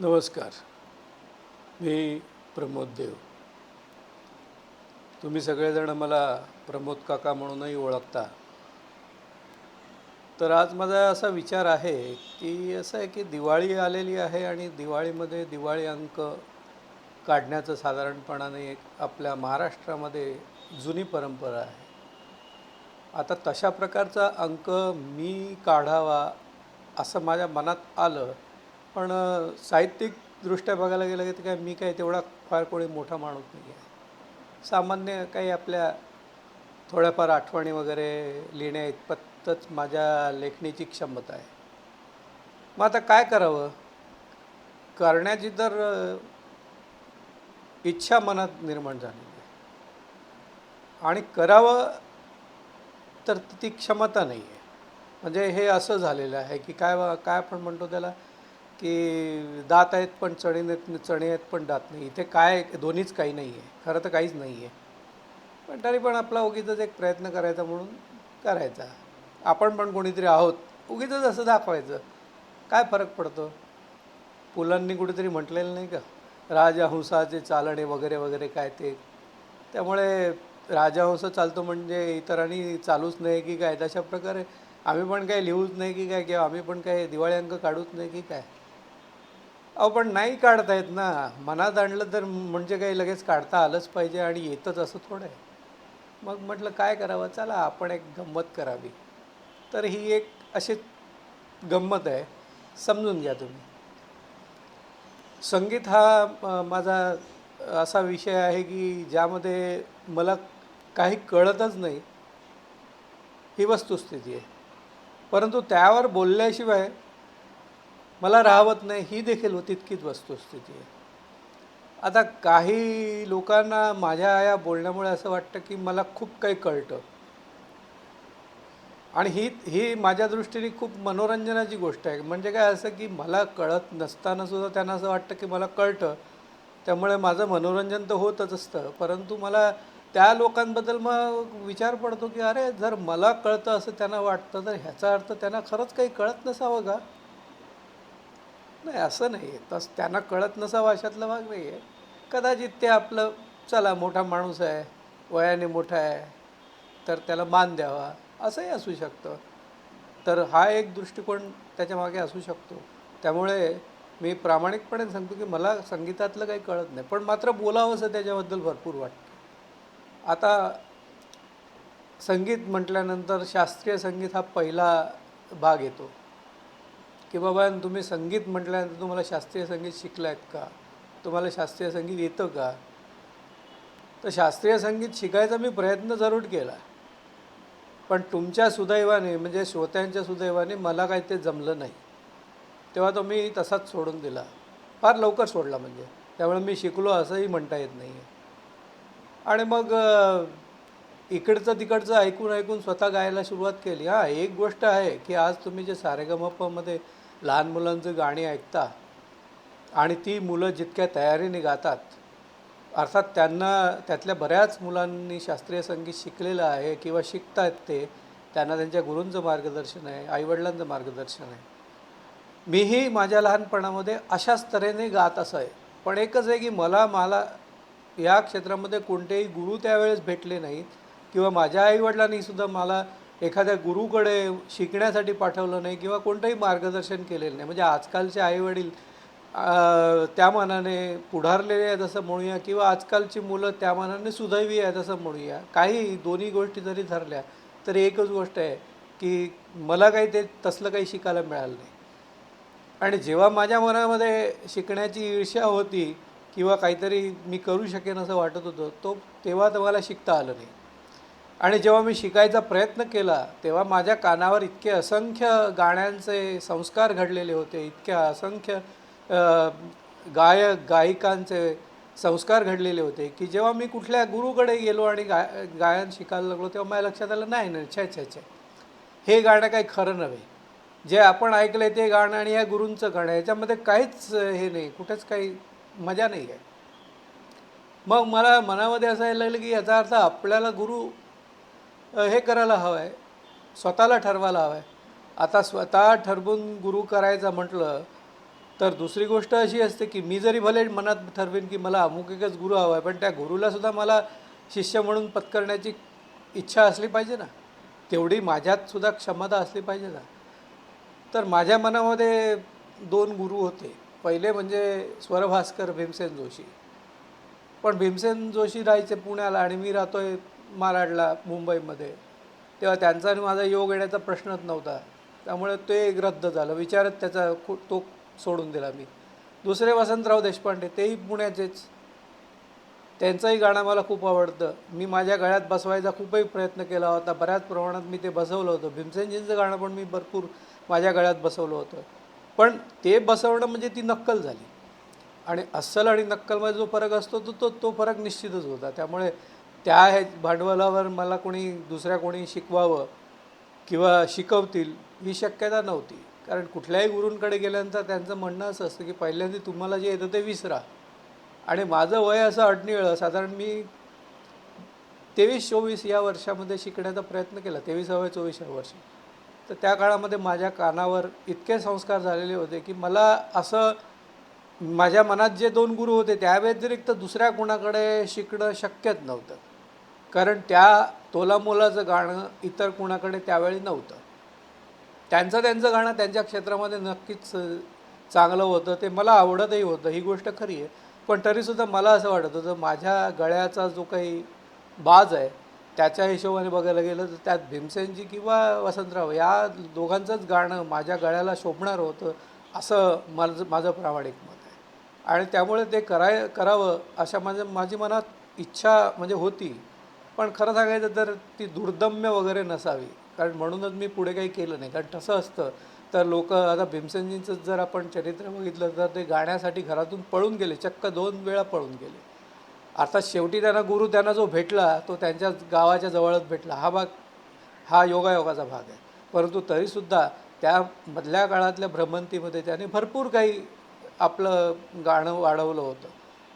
नमस्कार. मी प्रमोद देव. तुम्ही सगळेजण मला प्रमोद काका म्हणूनही ओळखता. तर आज माझा असा विचार आहे की असं आहे की दिवाळी आलेली आहे आणि दिवाळीमध्ये दिवाळी अंक काढण्याचं साधारणपणाने एक आपल्या महाराष्ट्रामध्ये जुनी परंपरा आहे. आता तशा प्रकारचा अंक मी काढावा असं माझ्या मनात आलं. पण साहित्यिकदृष्ट्या बघायला गेलं की काय मी काय तेवढा फार कोणी मोठा माणूस नाही आहे. सामान्य काही आपल्या थोड्याफार आठवणी वगैरे लिहिण्या इतपतच माझ्या लेखणीची क्षमता आहे. मग आता काय करावं? करण्याची तर इच्छा मनात निर्माण झालेली आहे आणि करावं तर ती क्षमता नाही आहे. म्हणजे हे असं झालेलं आहे की काय काय आपण म्हणतो त्याला की दात आहेत पण चणे आहेत पण दात नाही. इथे काय दोन्हीच काही नाही आहे. खरं तर काहीच नाही आहे. पण तरी पण आपला उगीचच एक प्रयत्न करायचा म्हणून करायचा. आपण पण कोणीतरी आहोत उगीचच असं दाखवायचं. काय फरक पडतो? पुलांनी कुठेतरी म्हटलेलं नाही का, राजहंसाचे चालणे वगैरे वगैरे काय ते. त्यामुळे राजहंस चालतो म्हणजे इतरांनी चालूच नाही की काय, तशा प्रकारे आम्ही पण काही लिहूच नाही की काय, किंवा आम्ही पण काही दिवाळी अंक काढूच नाही की काय. अहो पण नाही काढता येत ना. मनात आणलं तर म्हणजे काही लगेच काढता आलंच पाहिजे आणि येतच असं थोडं आहे. मग म्हटलं काय करावं, चला आपण एक गंमत करावी. तर ही एक अशी गंमत आहे, समजून घ्या तुम्ही. संगीत हा माझा असा विषय आहे की ज्यामध्ये मला काही कळतच नाही ही वस्तुस्थिती आहे. परंतु त्यावर बोलल्याशिवाय मला राहवत नाही ही देखील तितकीच वस्तुस्थिती आहे. आता काही लोकांना माझ्या या बोलण्यामुळे असं वाटतं की मला खूप काही कळतं आणि ही ही माझ्या दृष्टीने खूप मनोरंजनाची गोष्ट आहे. म्हणजे काय असं की मला कळत नसतानासुद्धा त्यांना असं वाटतं की मला कळतं, त्यामुळे माझं मनोरंजन तर होतच असतं. परंतु मला त्या लोकांबद्दल मग विचार पडतो की अरे जर मला कळतं असं त्यांना वाटतं तर ह्याचा अर्थ त्यांना खरंच काही कळत नसावं का? नाही असं नाही आहे. तसं त्यांना कळत नसावं अशातला भाग नाही आहे. कदाचित ते आपलं चला मोठा माणूस आहे, वयाने मोठा आहे, तर त्याला मान द्यावा असंही असू शकतं. तर हा एक दृष्टिकोन त्याच्यामागे असू शकतो. त्यामुळे मी प्रामाणिकपणे सांगतो की मला संगीतातलं काही कळत नाही, पण मात्र बोलावंसं त्याच्याबद्दल भरपूर वाटतं. आता संगीत म्हटल्यानंतर शास्त्रीय संगीत हा पहिला भाग येतो की बाबा तुम्ही संगीत म्हटल्यानंतर तुम्हाला शास्त्रीय संगीत शिकलं आहेत का, तुम्हाला शास्त्रीय संगीत येतं का? तर शास्त्रीय संगीत शिकायचा मी प्रयत्न जरूर केला, पण तुमच्या सुदैवाने म्हणजे श्रोत्यांच्या सुदैवाने मला काही ते जमलं नाही. तेव्हा तो मी तसाच सोडून दिला, फार लवकर सोडला म्हणजे. त्यामुळे मी शिकलो असंही म्हणता येत नाही आहे. आणि मग इकडचं तिकडचं ऐकून ऐकून स्वतः गायला सुरुवात केली. हां, एक गोष्ट आहे की आज तुम्ही जे सारेगमपमध्ये लहान मुलांचं गाणी ऐकता आणि ती मुलं जितक्या तयारीने गातात, अर्थात त्यांना त्यातल्या बऱ्याच मुलांनी शास्त्रीय संगीत शिकलेलं आहे किंवा शिकतात ते. त्यांना त्यांच्या गुरूंचं मार्गदर्शन आहे, आईवडिलांचं मार्गदर्शन आहे. मीही माझ्या लहानपणामध्ये अशाच तऱ्हेने गात असाय. पण एकच आहे की मला मला या क्षेत्रामध्ये कोणतेही गुरु त्यावेळेस भेटले नाहीत किंवा माझ्या आईवडिलांनीसुद्धा मला एखाद्या गुरुकडे शिकण्यासाठी पाठवलं नाही किंवा कोणतंही मार्गदर्शन केलेलं नाही. म्हणजे आजकालचे आईवडील त्या मानाने पुढारलेले आहेत असं म्हणूया किंवा आजकालची मुलं त्या मानाने सुदैवी आहेत असं म्हणूया. काही दोन्ही गोष्टी जरी धरल्या तरी एकच गोष्ट आहे की मला काही ते तसलं काही शिकायला मिळालं नाही. आणि जेव्हा माझ्या मनामध्ये शिकण्याची ईर्ष्या होती किंवा काहीतरी मी करू शकेन असं वाटत होतं, तेव्हा तर मला शिकता आलं नाही. आणि जेव्हा मी शिकायचा प्रयत्न केला तेव्हा माझ्या कानावर इतके असंख्य गाण्यांचे संस्कार घडलेले होते, इतक्या असंख्य गायकांचे संस्कार घडलेले होते की जेव्हा मी कुठल्या गुरुकडे गेलो आणि गायन शिकायला लागलो तेव्हा माझ्या लक्षात आलं नाही नाही, छे छे छे, हे गाणं काही खरं नव्हे. जे आपण ऐकलं आहे ते गाणं आणि या गुरूंचं गाणं याच्यामध्ये काहीच हे नाही, कुठेच काही मजा नाही आहे. मग मला मनामध्ये असं यायला लागलं की याचा अर्थ आपल्याला गुरु हे करायला हवं आहे, स्वतःला ठरवायला हवं आहे. आता स्वतः ठरवून गुरु करायचा म्हटलं तर दुसरी गोष्ट अशी असते की मी जरी भले मनात ठरवेन की मला अमुक एकच गुरु हवा आहे, पण त्या गुरुलासुद्धा मला शिष्य म्हणून पत्करण्याची इच्छा असली पाहिजे ना, तेवढी माझ्यात सुद्धा क्षमता असली पाहिजे ना. तर माझ्या मनामध्ये दोन गुरु होते. पहिले म्हणजे स्वरभास्कर भीमसेन जोशी. पण भीमसेन जोशी राहायचे पुण्याला आणि मी राहतोय मालाडला मुंबईमध्ये. तेव्हा त्यांचा आणि माझा योग येण्याचा प्रश्नच नव्हता. त्यामुळे ते एक रद्द झालं. विचारच त्याचा तो सोडून दिला मी. दुसरे वसंतराव देशपांडे, तेही पुण्याचेच. त्यांचंही गाणं मला खूप आवडतं. मी माझ्या गळ्यात बसवायचा खूपही प्रयत्न केला होता. बऱ्याच प्रमाणात मी ते बसवलं होतं. भीमसेनजींचं गाणं पण मी भरपूर माझ्या गळ्यात बसवलं होतं. पण ते बसवणं म्हणजे ती नक्कल झाली. आणि अस्सल आणि नक्कलमध्ये जो फरक असतो तो तो तो फरक निश्चितच होता. त्यामुळे त्या भांडवलावर मला दुसऱ्या कोणी शिकवावं किंवा शिकवतील ही शक्यता नव्हती. कारण कुठल्याही गुरूंकडे गेल्यानंतर त्यांचं म्हणणं असं असतं की पहिल्यांदा तुम्हाला जे येतं ते विसरा. आणि माझं वय असं अडनिळं, साधारण मी 23-24 या वर्षामध्ये शिकण्याचा प्रयत्न केला, 23व्या-24व्या वर्षी. तर त्या काळामध्ये माझ्या कानावर इतके संस्कार झालेले होते की मला असं माझ्या मनात जे दोन गुरु होते त्या व्यतिरिक्त दुसऱ्या कोणाकडे शिकणं शक्यच नव्हतं. कारण त्या तोलामोलाचं गाणं इतर कोणाकडे त्यावेळी नव्हतं. त्यांचं गाणं त्यांच्या क्षेत्रामध्ये नक्कीच चांगलं होतं. ते मला आवडतही होतं, ही गोष्ट खरी आहे. पण तरीसुद्धा मला असं वाटत होतं माझ्या गळ्याचा जो काही बाज आहे त्याच्या हिशोबाने बघायला गेलं तर त्यात भीमसेनजी किंवा वसंतराव या दोघांचंच गाणं माझ्या गळ्याला शोभणारं होतं, असं माझं प्रामाणिक मत आहे. आणि त्यामुळे ते करावं अशा माझी मनात इच्छा म्हणजे होती. पण खरं सांगायचं तर ती दुर्दम्य वगैरे नसावी, कारण म्हणूनच मी पुढे काही केलं नाही. कारण तसं असतं तर लोक आता भीमसेनजींचं जर आपण चरित्र बघितलं तर ते गाण्यासाठी घरातून पळून गेले, चक्क 2 वेळा पळून गेले. अर्थात शेवटी त्यांना जो भेटला तो त्यांच्या गावाच्या जवळच भेटला. हा योगायोगाचा भाग आहे. परंतु तरीसुद्धा त्या मधल्या काळातल्या भ्रमंतीमध्ये त्याने भरपूर काही आपलं गाणं वाढवलं होतं.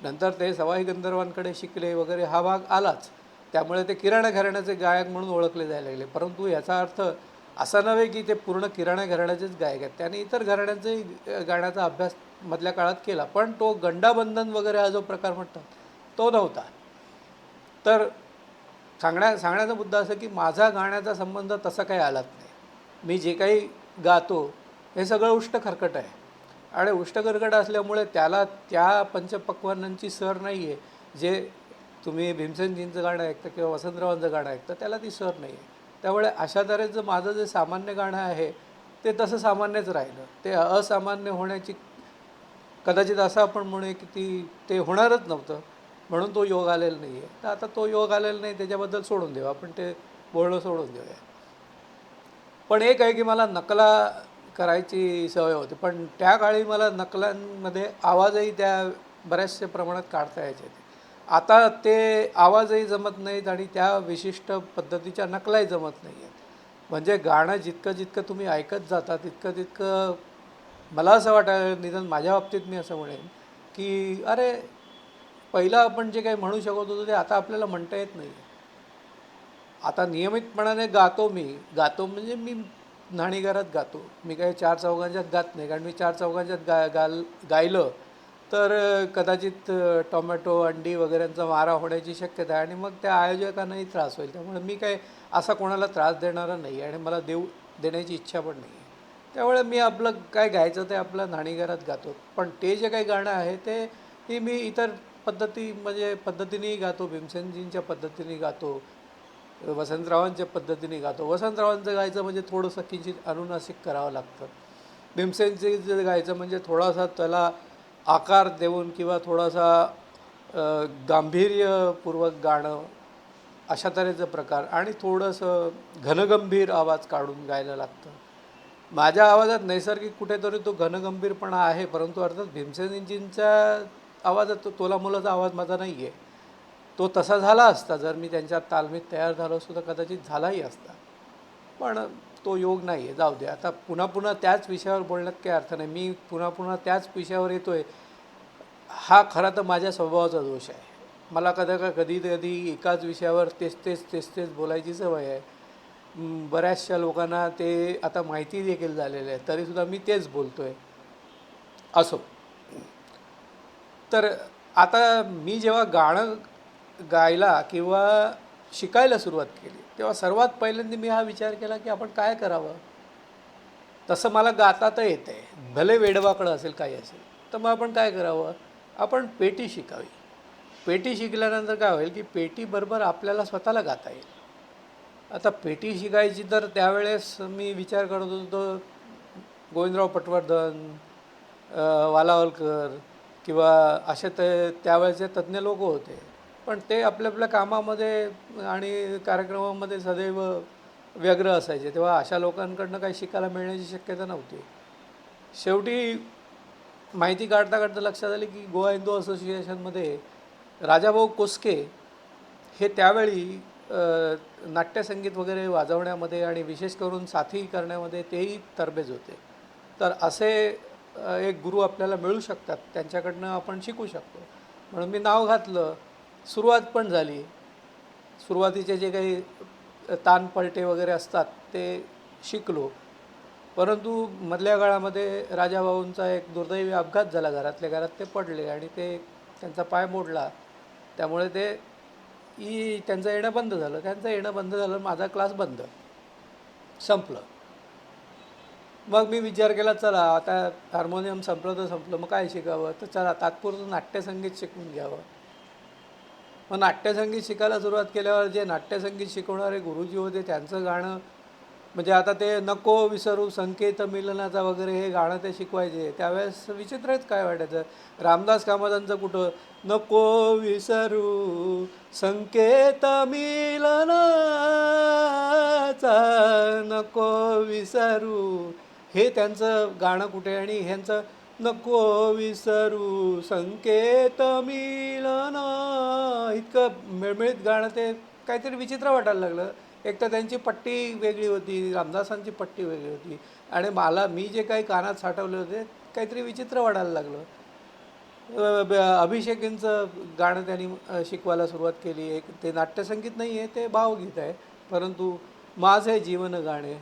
नंतर ते सवाई गंधर्वांकडे शिकले वगैरे हा भाग आलाच. त्यामुळे ते किराणा घराण्याचे गायक म्हणून ओळखले जायला लागले. परंतु याचा अर्थ असा नव्हे की ते पूर्ण किराणा घराण्याचेच गायक आहेत. त्याने इतर घराण्यांचाही गाण्याचा अभ्यास मधल्या काळात केला. पण तो गंडाबंधन वगैरे हा जो प्रकार म्हणतात तो नव्हता. तर सांगण्याचा मुद्दा असं की माझा गाण्याचा संबंध तसा काही आलाच नाही. मी जे काही गातो हे सगळं उष्टखरकट आहे. आणि उष्टखरकट असल्यामुळे त्याला त्या पंचपक्वान्नांची सर नाही आहे. जे तुम्ही भीमसेनजींचं गाणं ऐकतं किंवा वसंतरावांचं गाणं ऐकतं त्याला ती सर नाही आहे. त्यामुळे अशा तऱ्हेचं माझं जे सामान्य गाणं आहे ते तसं सामान्यच राहिलं. ते असामान्य होण्याची कदाचित असं आपण म्हणूया की ते होणारच नव्हतं, म्हणून तो योग आलेला नाही आहे. तर आता तो योग आलेला नाही त्याच्याबद्दल सोडून देऊ, आपण ते बोलणं सोडून देऊया. पण एक आहे की मला नकला करायची सवय होती. पण त्या काळी मला नकलांमध्ये आवाजही त्या बऱ्याचशा प्रमाणात काढता यायचे. आता ते आवाजही जमत नाहीत आणि त्या विशिष्ट पद्धतीच्या नकलाही जमत नाही आहेत. म्हणजे गाणं जितकं तुम्ही ऐकत जाता तितकं मला असं वाटायला, निदान माझ्या बाबतीत मी असं म्हणेन की अरे पहिलं आपण जे काही म्हणू शकत होतो ते आता आपल्याला म्हणता येत नाही. आता नियमितपणाने गातो म्हणजे मी न्हाणीघरात गातो. मी काही चार चौघांच्यात गात नाही, कारण मी चार चौघांच्यात गायलं तर कदाचित टोमॅटो अंडी वगैरेंचा मारा होण्याची शक्यता आहे आणि मग त्या आयोजकांनाही त्रास होईल. त्यामुळे मी काही असा कोणाला त्रास देणारा नाही आणि मला देण्याची इच्छा पण नाही आहे. त्यामुळे मी आपलं काय गायचं ते आपलं न्हाणीघरात गातो. पण ते जे काही गाणं आहे ते मी इतर पद्धतीनेही गातो. भीमसेनजींच्या पद्धतीने गातो, वसंतरावांच्या पद्धतीने गातो. वसंतरावांचं गायचं म्हणजे थोडंसं किंचित अनुनासिक करावं लागतं. भीमसेनजीचं गायचं म्हणजे थोडासा त्याला आकार देऊन किंवा थोडासा गांभीर्यपूर्वक गाणं, अशा तऱ्हेचं प्रकार आणि थोडंसं घनगंभीर आवाज काढून गायला लागतं. माझ्या आवाजात नैसर्गिक कुठेतरी तो घनगंभीरपणा आहे, परंतु अर्थात भीमसेनजींच्या आवाजात तो तोलामोलाचा आवाज माझा नाही आहे. तो तसा झाला असता जर मी त्यांच्या तालमीत तयार झालो असतो तर कदाचित झालाही असता. पण तो योग नाही आहे. जाऊ दे. आता पुन्हा त्याच विषयावर बोलण्यात काही अर्थ नाही. मी पुन्हा त्याच विषयावर येतो आहे, हा खरा तर माझ्या स्वभावाचा दोष आहे. मला कधी एकाच विषयावर तेच बोलायची सवय आहे. बऱ्याचशा लोकांना ते आता माहिती देखील झालेलं आहे, तरीसुद्धा मी तेच बोलतो आहे. असो. तर आता मी जेव्हा गाणं गायला किंवा शिकायला सुरुवात केली तेव्हा सर्वात पहिल्यांदा मी हा विचार केला की आपण काय करावं. तसं मला गाता तर येते, भले वेडवाकडं असेल काही असेल, तर मग आपण काय करावं, आपण पेटी शिकावी. पेटी शिकल्यानंतर काय होईल की पेटीबरोबर आपल्याला स्वतःला गाता येईल. आता पेटी शिकायची तर त्यावेळेस मी विचार करत होतो गोविंदराव पटवर्धन, वालावलकर किंवा असे त्यावेळेचे तज्ज्ञ लोक होते. पण ते आपल्या आपल्या कामामध्ये आणि कार्यक्रमामध्ये सदैव व्यग्र असायचे, तेव्हा अशा लोकांकडनं काही शिकायला मिळण्याची शक्यता नव्हती. शेवटी माहिती काढता काढता लक्षात आली की गोवा हिंदू असोसिएशनमध्ये राजाभाऊ कोस्के हे त्यावेळी नाट्यसंगीत वगैरे वाजवण्यामध्ये आणि विशेष करून साथी करण्यामध्ये तेही तरबेज होते. तर असे एक गुरु आपल्याला मिळू शकतात, त्यांच्याकडनं आपण शिकू शकतो. म्हणून मी नाव घातलं, सुरुवात पण झाली. सुरुवातीचे जे काही तानपलटे वगैरे असतात ते शिकलो. परंतु मधल्या काळामध्ये राजाभाऊंचा एक दुर्दैवी अपघात झाला, घरातल्या घरात ते पडले आणि त्यांचा पाय मोडला. त्यामुळे त्यांचं येणं बंद झालं. त्यांचं येणं बंद झालं, माझा क्लास बंद, संपलं. मग मी विचार केला, चला आता हार्मोनियम संपलं तर संपलं, मग काय शिकावं, तर चला तात्पुरतं नाट्यसंगीत शिकून घ्यावं. मग नाट्यसंगीत शिकायला सुरुवात केल्यावर जे नाट्यसंगीत शिकवणारे गुरुजी होते त्यांचं गाणं, म्हणजे आता ते नको विसरू संकेत मिलनाचा वगैरे हे गाणं ते शिकवायचे. त्यावेळेस विचित्रच काय वाटायचं. रामदास कामतांचं कुठं नको विसरू संकेत मिलनाचा, नको विसरू, हे त्यांचं गाणं कुठे, आणि ह्यांचं नको विसरू संकेत मिलन, इतकं मिळमिळीत गाणं ते काहीतरी विचित्र वाटायला लागलं. एक तर त्यांची पट्टी वेगळी होती, रामदासांची पट्टी वेगळी होती, आणि मी जे काही कानात साठवले होते काहीतरी विचित्र वाटायला लागलं. अभिषेकींचं गाणं त्यांनी शिकवायला सुरुवात केली. एक ते नाट्यसंगीत नाही आहे, ते भावगीत आहे, परंतु माझे जीवन गाणे,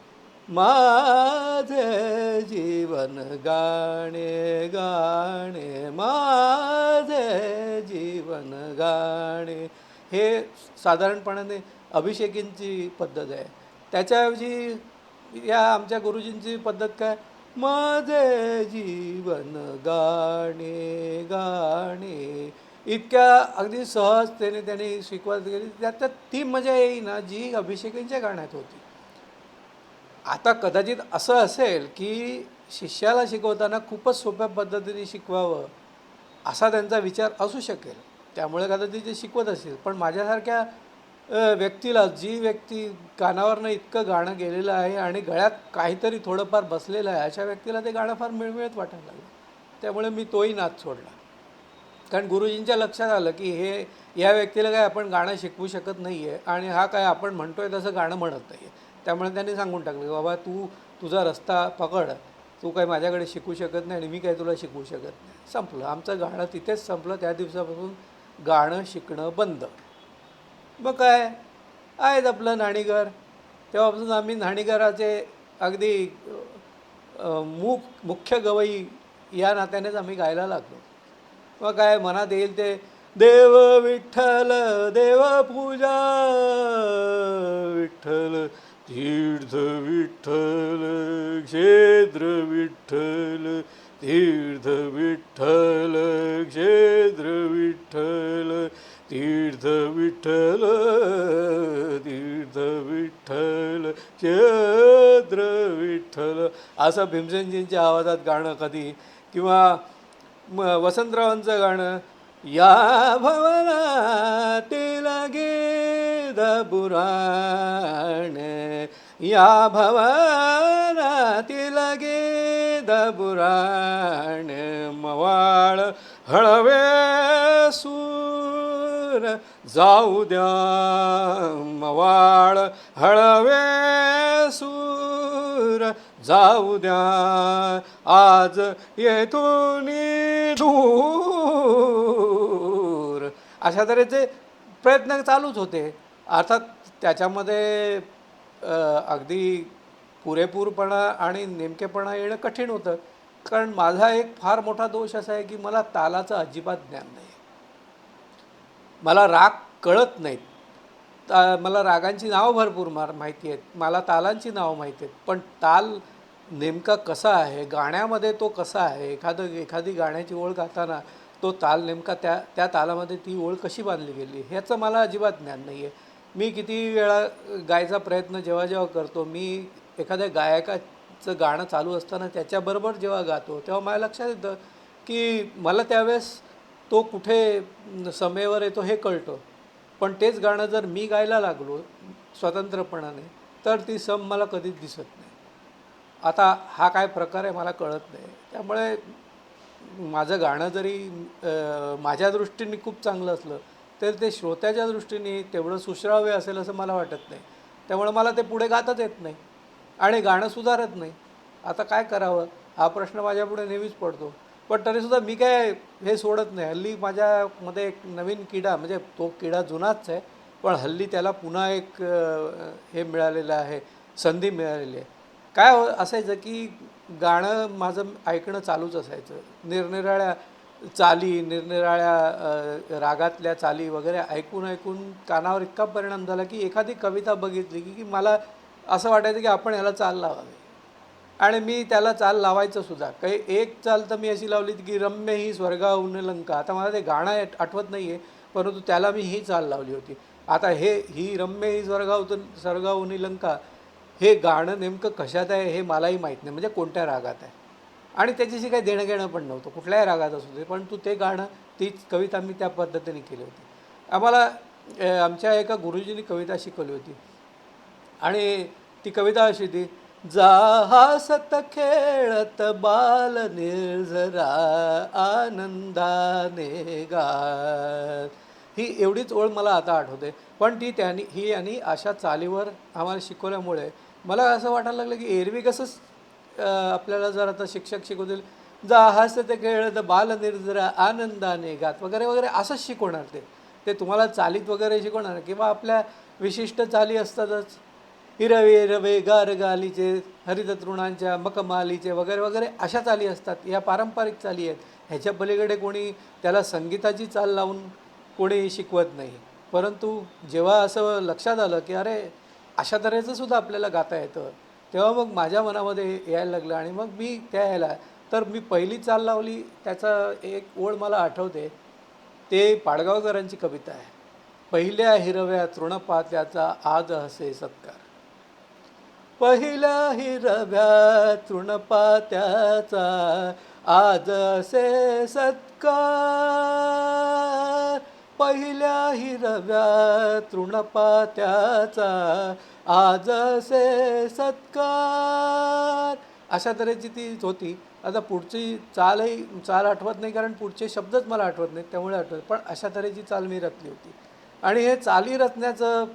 माझे जीवन गाणे गाणे, माझे जीवन गाणे, हे साधारणपणाने अभिषेकींची पद्धत आहे. त्याच्याऐवजी या आमच्या गुरुजींची पद्धत काय, माझे जीवन गाणे गाणे, इतक्या अगदी सहजतेने त्यांनी शिकवत गेली. त्यात ती मजा येईना जी अभिषेकींच्या गाण्यात होती. आता कदाचित असं असेल की शिष्याला शिकवताना खूपच सोप्या पद्धतीने शिकवावं असा त्यांचा विचार असू शकेल, त्यामुळे कदाचित ते शिकवत असेल. पण माझ्यासारख्या व्यक्तीला, जी व्यक्ती कानावरनं इतकं गाणं गेलेलं आहे आणि गळ्यात काहीतरी थोडंफार बसलेलं आहे, अशा व्यक्तीला ते गाणं फार मिळमिळत वाटायला लागलं. त्यामुळे मी तोही नाद सोडला. कारण गुरुजींच्या लक्षात आलं की या व्यक्तीला काय आपण गाणं शिकवू शकत नाही आहे, आणि हा काय आपण म्हणतोय तसं गाणं म्हणत नाही आहे. त्यामुळे त्यांनी सांगून टाकलं की बाबा तुझा रस्ता पकड, तू काय माझ्याकडे शिकू शकत नाही आणि मी काय तुला शिकवू शकत नाही. संपलं, आमचं गाणं तिथेच संपलं. त्या दिवसापासून गाणं शिकणं बंद. मग काय आहेत आपलं न्हाणीघर, तेव्हापासून आम्ही न्हाणीघराचे अगदी मुख्य गवई या नात्यानेच आम्ही गायला लागलो. मग काय मनात येईल ते, देव विठ्ठल देव पूजा विठ्ठल, तीर्थ विठ्ठल क्षेत्र विठ्ठल, तीर्थ विठ्ठल क्षेत्र विठ्ठल, तीर्थ विठ्ठल, तीर्थ विठ्ठल क्षेत्र विठ्ठल, असं भीमसेनजींच्या आवाजात गाणं कधी, किंवा वसंतरावांचं गाणं, या भवनातील गेद बुराण, या भवनातील गेद बुराण, मवाळ हळवे सूर जाऊ द्या, मवाळ हळवे सूर जाऊ द्या, आज येथून दूर, अशा तऱ्हेचे प्रयत्न चालूच होते. अर्थात त्याच्यामध्ये अगदी पुरेपूरपणा आणि नेमकेपणा येणं कठीण होतं. कारण माझा एक फार मोठा दोष असा आहे की मला तालाचं अजिबात ज्ञान नाही. मला राग कळत नाहीत. मला रागांची नावं भरपूर माहिती आहेत, मला तालांची नावं माहिती आहेत, पण ताल नेमका कसा आहे, गाण्यामध्ये तो कसा आहे, एखादी गाण्याची ओळ गाताना तो ताल नेमका त्या त्या तालामध्ये ती ओळ कशी बांधली गेली ह्याचं मला अजिबात ज्ञान नाही आहे. मी किती वेळा गायचा प्रयत्न जेव्हा जेव्हा करतो, मी एखाद्या गायकाचं गाणं चालू असताना त्याच्याबरोबर जेव्हा गातो तेव्हा मला लक्षात येतं की मला त्यावेळेस तो कुठे समेवर येतो हे कळतं. पण तेच गाणं जर मी गायला लागलो स्वतंत्रपणाने तर ती सम मला कधीच दिसत नाही. आता हा काय प्रकार आहे मला कळत नाही. त्यामुळे माझं गाणं जरी माझ्या दृष्टीने खूप चांगलं असलं तर ते श्रोत्याच्या दृष्टीने तेवढं सुश्राव्य असेल असं मला वाटत नाही. त्यामुळे मला ते पुढे गाताच येत नाही आणि गाणं सुधारत नाही. आता काय करावं हा प्रश्न माझ्यापुढे नेहमीच पडतो. पण तरीसुद्धा मी काय हे सोडत नाही. हल्ली माझ्यामध्ये एक नवीन किडा, म्हणजे तो किडा जुनाच आहे पण हल्ली त्याला पुन्हा एक हे मिळालेलं आहे, संधी मिळालेली आहे. काय असायचं की गाणं माझं ऐकणं चालूच असायचं. निरनिराळ्या चाली, निरनिराळ्या रागातल्या चाली वगैरे ऐकून ऐकून कानावर इतका परिणाम झाला की एखादी कविता बघितली की मला असं वाटायचं की आपण ह्याला चाल लावावी. आणि मी त्याला चाल लावायचं सुद्धा. काही एक चाल तर मी अशी लावली की रम्य ही स्वर्गाहून लंका. आता मला ते गाणं आठवत नाही आहे, परंतु त्याला मी ही चाल लावली होती. आता ही रम्य ही स्वर्गाहून लंका हे गाणं नेमकं कशात आहे हे मलाही माहीत नाही, म्हणजे कोणत्या रागात आहे आणि त्याच्याशी काही देणं घेणं पण नव्हतं, कुठल्याही रागात असू दे. पण ते गाणं, तीच कविता मी त्या पद्धतीने केली होती. आम्हाला आमच्या एका गुरुजींनी कविता शिकवली होती आणि ती कविता अशी ती, जा हसत खेळत बाल निर्झरा आनंदाने गात. ही एवढीच ओळ मला आता आठवते. पण यांनी अशा चालीवर आम्हाला शिकवल्यामुळे मला असं वाटायला लागलं की एरवी कसं आपल्याला जर आता शिक्षक शिकवतील, जा हसत खेळत बाल निर्झरा आनंदाने गात वगैरे वगैरे असंच शिकवणार. ते तुम्हाला चालीत वगैरे शिकवणार किंवा आपल्या विशिष्ट चाली असतातच, हिरवे हिरवे गार गालीचे हरित तृणांच्या मखमालीचे वगैरे वगैरे अशा चाली असतात. या पारंपरिक चाली आहेत. ह्याच्या पलीकडे कोणी त्याला संगीताची चाल लावून कोणी शिकवत नाही. परंतु जेव्हा असं लक्षात आलं की अरे अशा तऱ्हेचं सुद्धा आपल्याला गाता येतं, तेव्हा मग माझ्या मनामध्ये यायला लागलं आणि मग मी तर मी पहिली चाल लावली. त्याचा एक ओळ मला आठवते, ते पाडगावकरांची कविता आहे. पहिल्या हिरव्या तृणपात्याचा आज हसे सत्कार. पहिल्या हिरव्या तृणपात्याचा आज असे सत्कार. पहिल्या हिरव्या तृणपात्याचा आज असे सत्कार. अशा तऱ्हेची ती होती. आता पुढची चाल आठवत नाही, कारण पुढचे शब्दच मला आठवत नाहीत, त्यामुळे आठवत. पण अशा तऱ्हेची चाल मी रचली होती. आणि हे चाली रचण्याचं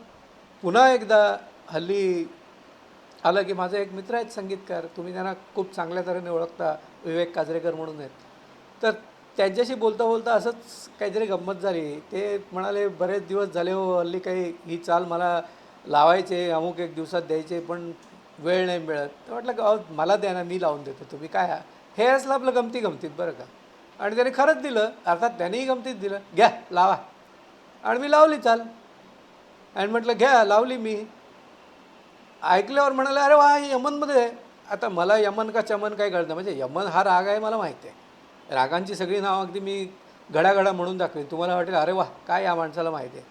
पुन्हा एकदा हल्ली आलं की माझे एक मित्र आहेत संगीतकार, तुम्ही त्यांना खूप चांगल्या तऱ्हेने ओळखता, विवेक काजरेकर म्हणून आहेत. तर त्यांच्याशी बोलता बोलता असंच काहीतरी गंमत झाली. ते म्हणाले, बरेच दिवस झाले हो, हल्ली काही ही चाल मला लावायचे, अमुक एक दिवसात द्यायचे, पण वेळ नाही मिळत. तर म्हटलं अहो मला द्या ना, मी लावून देतो, तुम्ही काय. हे असलं आपलं गमतीत बरं का. आणि त्याने खरंच दिलं, अर्थात त्यानेही गमतीत दिलं, घ्या लावा. आणि मी लावली चाल आणि म्हटलं घ्या, लावली मी. ऐकल्यावर म्हणाले, अरे वा, हे यमनमध्ये आहे. आता मला यमन का चमन काय कळतं, म्हणजे यमन हा राग आहे मला माहिती आहे. रागांची सगळी नावं अगदी मी घडाघडा म्हणून दाखवेन. तुम्हाला वाटेल अरे वा काय या माणसाला माहिती आहे.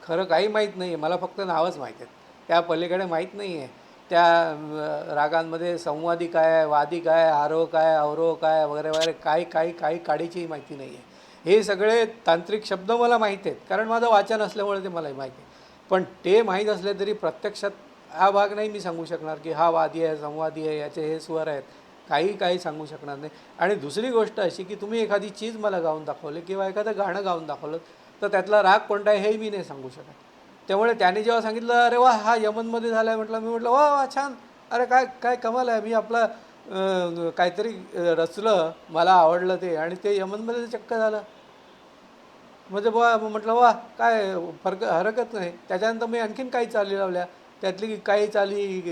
खरं काही माहीत नाही आहे, मला फक्त नावच माहिती आहेत. त्या पलीकडे माहीत नाही आहे त्या रागांमध्ये संवादी काय आहे, वादी काय, आरोह काय, अवरोह काय वगैरे वगैरे काही काडीची माहिती नाही आहे. हे सगळे तांत्रिक शब्द मला माहिती आहेत, कारण माझं वाचन असल्यामुळे ते मलाही माहिती आहे. पण ते माहीत असले तरी प्रत्यक्षात हा भाग नाही मी सांगू शकणार की हा वादी आहे, संवादी आहे, याचे हे स्वर आहेत, काही सांगू शकणार नाही. आणि दुसरी गोष्ट अशी की तुम्ही एखादी चीज मला गाऊन दाखवली किंवा एखादं गाणं गाऊन दाखवलं तर त्यातला राग कोणता आहे हेही मी नाही सांगू शकत. त्यामुळे त्याने जेव्हा सांगितलं अरे वा हा यमनमध्ये झाला आहे, म्हटलं, मी म्हटलं वा वा छान, अरे काय काय कमाल आहे, मी आपला काहीतरी रचलं, मला आवडलं ते, आणि ते यमनमध्ये चक्क झालं. म्हणजे म्हटलं वा काय हरकत नाही. त्याच्यानंतर मी आणखीन काही चाली लावल्या. त्यातली काही चाली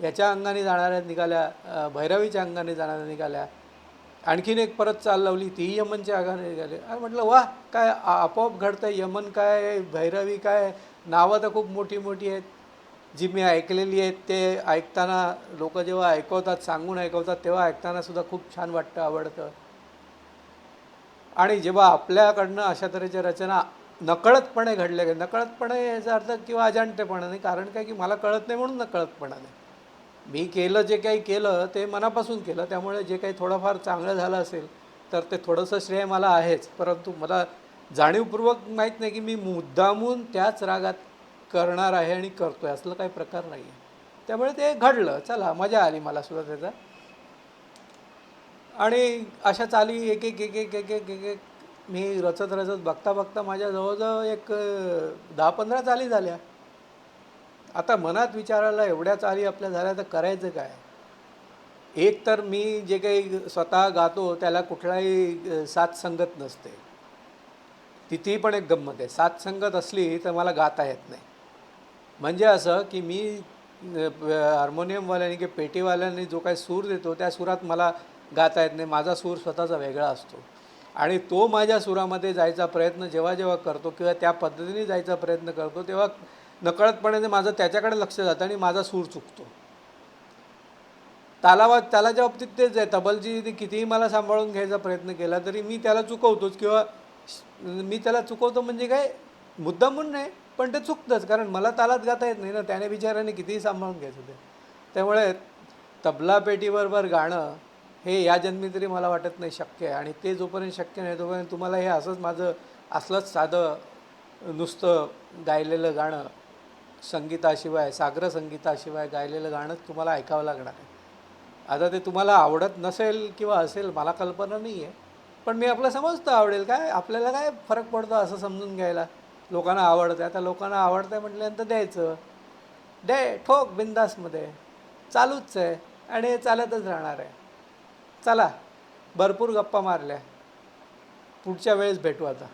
याच्या अंगाने जाणाऱ्या निघाल्या, भैरवीच्या अंगाने जाणाऱ्या निघाल्या, आणखीन एक परत चाल लावली, ती यमनच्या आगाने निघाले. अरे म्हटलं वा, काय आपोआप घडतं. यमन काय, भैरवी काय, नावं तर खूप मोठी मोठी आहेत जी मी ऐकलेली आहेत. ते ऐकताना लोक जेव्हा ऐकवतात, सांगून ऐकवतात, तेव्हा ऐकताना सुद्धा खूप छान वाटतं, आवडतं. आणि जेव्हा आपल्याकडनं अशा तऱ्हेच्या रचना नकळतपणे घडल्या गेल्या, नकळतपणे याचा अर्थ किंवा अजाणतेपणा नाही, कारण काय की मला कळत नाही म्हणून नकळतपणा नाही. मी केलं, जे काही केलं ते मनापासून केलं, त्यामुळे जे काही थोडंफार चांगलं झालं असेल तर ते थोडंसं श्रेय मला आहेच. परंतु मला जाणीवपूर्वक माहीत नाही की मी मुद्दामून त्याच रागात करणार आहे आणि करतो आहे, असलं काही प्रकार नाही आहे. त्यामुळे ते घडलं, चला मजा आली मला सुद्धा त्याचा. आणि अशा चाली एक एक एक एक एक एक एक एक मी रचत रचत बघता बघता माझ्या जवळजवळ एक 10-15 चाली झाल्या. आता मनात विचारायला एवढ्या चाली आपल्या झाल्या तर करायचं काय. एक तर मी जे काही स्वतः गातो त्याला कुठलाही साथ संगत नसते. तिथेही पण एक गंमत आहे, साथ संगत असली तर मला गाता येत नाही. म्हणजे असं की मी हार्मोनियमवाल्याने किंवा पेटीवाल्याने जो काही सूर देतो त्या सुरात मला गाता येत नाही. माझा सूर स्वतःचा वेगळा असतो आणि तो माझ्या सुरामध्ये जायचा प्रयत्न जेव्हा जेव्हा करतो किंवा त्या पद्धतीने जायचा प्रयत्न करतो तेव्हा नकळतपणे माझं त्याच्याकडे लक्ष जातं आणि माझा सूर चुकतो. तालाच्या बाबतीत तेच आहे. तबलची कितीही मला सांभाळून घ्यायचा प्रयत्न केला तरी मी त्याला चुकवतोच, किंवा मी त्याला चुकवतो म्हणजे काय, मुद्दामून नाही, पण ते चुकतंच, कारण मला तालात गाता येत नाही ना, त्याने बिचाराने कितीही सांभाळून घ्यायचं ते. त्यामुळे तबला पेटीबरोबर गाणं हे या जन्मी तरी मला वाटत नाही शक्य आहे. आणि ते जोपर्यंत शक्य नाही तोपर्यंत तुम्हाला हे असंच माझं असलंच साधं नुसतं गायलेलं गाणं, संगीताशिवाय, साग्र संगीताशिवाय गायलेलं गाणंच तुम्हाला ऐकावं लागणार आहे. आता ते तुम्हाला आवडत नसेल किंवा असेल मला कल्पना नाही आहे, पण मी आपलं समजतं आवडेल काय, आपल्याला काय फरक पडतो असं समजून घ्यायला. लोकांना आवडतं, आता लोकांना आवडतं आहे म्हटल्यानंतर द्यायचं, दे ठोक बिंदासमध्ये, चालूच आहे आणि हे चालतच राहणार आहे. चला, भरपूर गप्पा मारल्या, पुढच्या वेळेस भेटू आता.